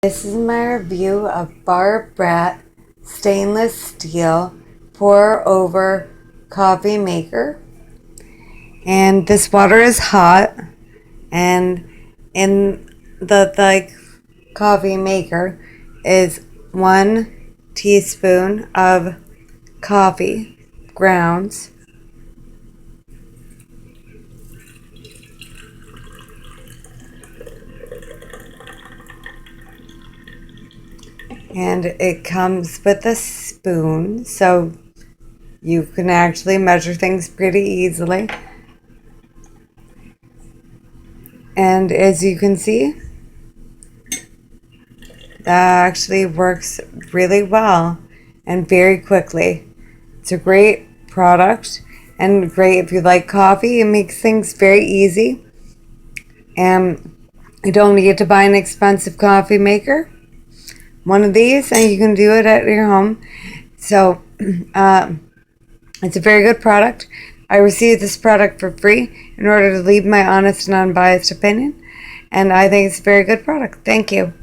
This is my review of brat stainless steel pour over coffee maker. And this water is hot, and in the coffee maker is 1 teaspoon of coffee grounds, and it comes with a spoon, so you can actually measure things pretty easily. And as you can see, that actually works really well and very quickly. It's a great product and great if you like coffee. It makes things very easy. And you don't need to buy an expensive coffee maker. One of these, and you can do it at your home. So it's a very good product. I received this product for free in order to leave my honest and unbiased opinion, and I think it's a very good product. Thank you.